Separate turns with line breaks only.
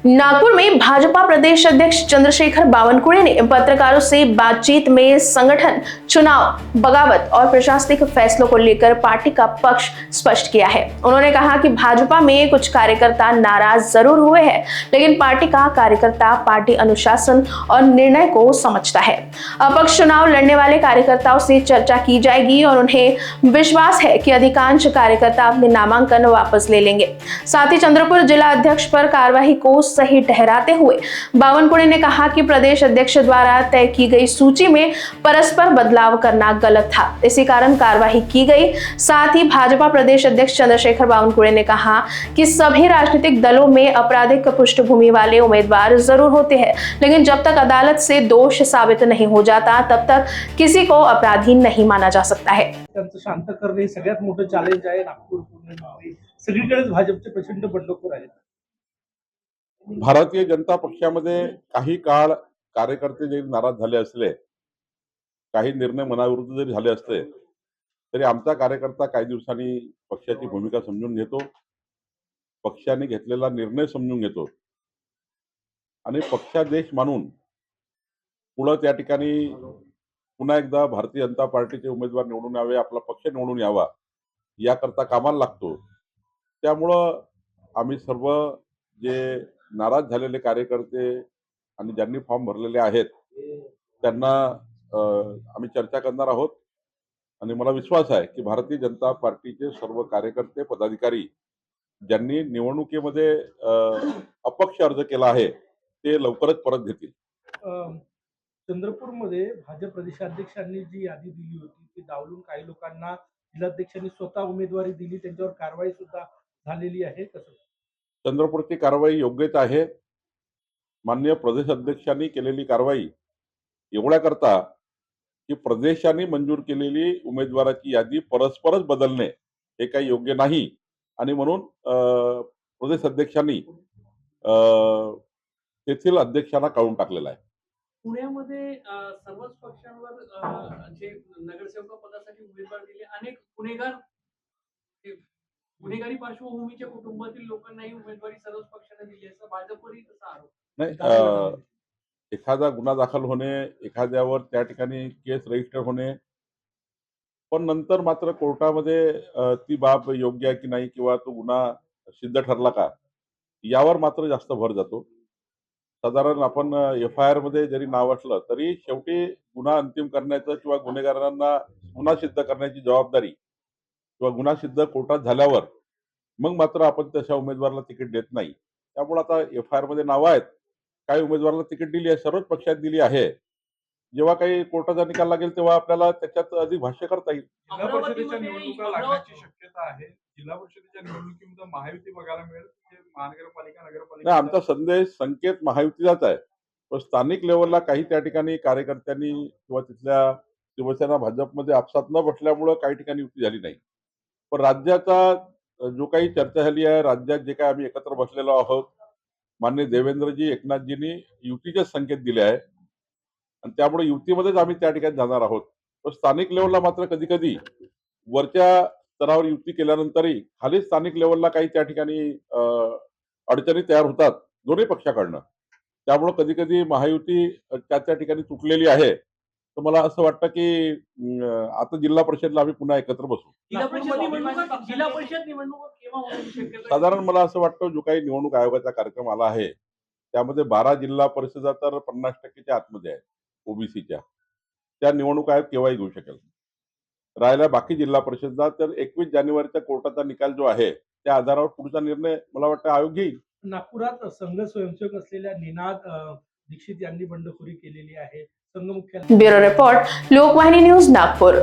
नागपुर में भाजपा प्रदेश अध्यक्ष चंद्रशेखर बावनकुळे ने पत्रकारों से बातचीत में संगठन, चुनाव, बगावत और प्रशासनिक फैसलों को लेकर पार्टी का पक्ष स्पष्ट किया है। उन्होंने कहा कि भाजपा में कुछ कार्यकर्ता नाराज जरूर हुए हैं, लेकिन पार्टी का कार्यकर्ता पार्टी अनुशासन और निर्णय को समझता है। अपक्ष चुनाव लड़ने वाले कार्यकर्ताओं से चर्चा की जाएगी और उन्हें विश्वास है कि अधिकांश कार्यकर्ता अपने नामांकन वापस ले लेंगे। साथ ही चंद्रपुर जिला अध्यक्ष पर कार्रवाई को सही ठहराते हुए बावनकुळे ने कहा कि प्रदेश अध्यक्ष द्वारा तय की गई सूची में परस्पर बदलाव करना गलत था, इसी कारण कार्रवाई की गई। साथ ही भाजपा प्रदेश अध्यक्ष चंद्रशेखर बावनकुळे ने कहा कि सभी राजनीतिक दलों में आपराधिक पृष्ठभूमि वाले उम्मीदवार जरूर होते हैं, लेकिन जब तक अदालत से दोष साबित नहीं हो जाता तब तक किसी को अपराधी नहीं माना जा सकता है।
त्यांचं शांत करणे सगळ्यात मोठं चॅलेंज आहे। नागपूर, पुणे, मुंबई सगळीकडेच भाजपचे प्रचंड बंडखोर आहेत।
भारतीय जनता पक्षामध्ये काही काळ कार्यकर्ते जरी नाराज झाले असले, काही निर्णय मनाविरुद्ध जरी झाले असले, तरी आमचा कार्यकर्ता काही दिवसांनी पक्षाची भूमिका समजून घेतो, पक्षाने घेतलेला निर्णय समजून घेतो आणि पक्षादेश मानून पुढे त्या ठिकाणी पुन्हा एकदा भारतीय जनता पार्टीचे उमेदवार निवडून यावे, आपला पक्ष निवडून यावा याकरता कामाला लागतो। त्यामुळं आम्ही सर्व जे नाराज झालेले कार्यकर्ते आणि ज्यांनी फॉर्म भरलेले आहेत त्यांना आम्ही चर्चा करणार आहोत आणि मला विश्वास आहे की भारतीय जनता पार्टीचे सर्व कार्यकर्ते, पदाधिकारी ज्यांनी निवडणुकीमध्ये अपक्ष अर्ज केला आहे ते लवकरच परत घेतील।
चंद्रपूरमध्ये भाजप प्रदेशाध्यक्षांनी जी यादी दिली होती ती डावलून काही लोकांना जिल्हाध्यक्षांनी स्वतः उमेदवारी दिली, त्यांच्यावर कारवाई सुद्धा झालेली आहे। कसं
चंद्रपूरची कारवाई योग्यच आहे। माननीय प्रदेश अध्यक्षांनी केलेली कारवाई एवढ्या करता की प्रदेशांनी मंजूर केलेली उमेदवाराची यादी परस्परच बदलणे हे काही योग्य नाही आणि म्हणून प्रदेश अध्यक्षांनी तेथील अध्यक्षांना काढून टाकलेला आहे।
पुण्यामध्ये सर्वच पक्षांवर जे नगरसेवक पदासाठी उमेदवार दिले, अनेक गुन्हेगारी पार्श्वभूमीच्या कुटुंबातील लोकांनाही उमेदवारी सर्वच पक्षांना दिली असं भाजपवरही तसा आरोप
नाही। एखादा गुन्हा दाखल होणे, एखाद्यावर त्या ठिकाणी केस रजिस्टर होणे, पण नंतर मात्र कोर्टामध्ये ती बाब योग्य आहे की नाही किंवा तो गुन्हा सिद्ध ठरला का यावर मात्र जास्त भर जातो। साधारण आपण FIR मध्ये जरी नाव असलं तरी शेवटी गुन्हा अंतिम करण्याचं किंवा गुन्हेगारांना गुन्हा सिद्ध करण्याची जबाबदारी किंवा गुन्हा सिद्ध कोर्टात झाल्यावर मग मात्र आपण तशा उमेदवाराला तिकीट देत नाही। त्यामुळे आता FIR मध्ये नाव आहेत, काही उमेदवाराला तिकीट दिली आहे, सर्वच पक्षात दिली आहे। जेव्हा काही कोर्टाचा निकाल लागेल तेव्हा आपल्याला त्याच्यात अधिक भाष्य करता येईल।
जिल्हा परिषदेच्या निवडणुका लागण्याची शक्यता आहे। जिल्हा परिषदेच्या निवडणुकीमध्ये महायुती बघायला मिळेल, महानगरपालिका, नगरपालिका।
आमचा संकेत महायुतीचाच आहे, पण स्थानिक लेवलला काही त्या ठिकाणी कार्यकर्त्यांनी किंवा तिथल्या शिवसेना भाजपमध्ये आपसात न बसल्यामुळे काही ठिकाणी युती झाली नाही। पण राज्याचा जो काही चर्चा झाली आहे, राज्यात जे काही आम्ही एकत्र बसलेलो आहोत, माननीय देवेंद्रजी, एकनाथजींनी युतीचे संकेत दिले आहे आणि त्यामुळे युतीमध्येच आम्ही त्या ठिकाणी जाणार आहोत। पण स्थानिक लेवलला मात्र कधी कधी वरच्या स्तरावर युती केल्यानंतरही खाली स्थानिक लेवलला काही त्या ठिकाणी अडचणी तयार होतात दोन्ही पक्षाकडनं। त्यामुळे कधी कधी महायुती त्या ठिकाणी तुटलेली आहे। तर मला असं वाटतं की आता जिल्हा परिषदला आम्ही पुन्हा एकत्र बसू।
जिल्हा परिषद निवडणूक केव्हा होण्याची शक्यता आहे?
साधारण मला असं वाटतं जो काही निवडणूक आयोगाचा कार्यक्रम आला आहे त्यामध्ये 12 जिल्हा परिषदा तर 50% आतमध्ये आहे ओबीसीच्या, त्या निवडणूक आयोग केव्हाही घेऊ शकेल। राहिला बाकी जिल्हा परिषदा तर 21 जानेवारीचा कोर्टाचा निकाल जो आहे त्या आधारावर पुढचा निर्णय मला वाटतं आयोग घेईल।
नागपुरात संघ स्वयंसेवक असलेल्या निनाद दीक्षित यांनी बंडखोरी केलेली आहे। संघ मुख्यालय।
Bureau report, Lokvahini news, Nagpur.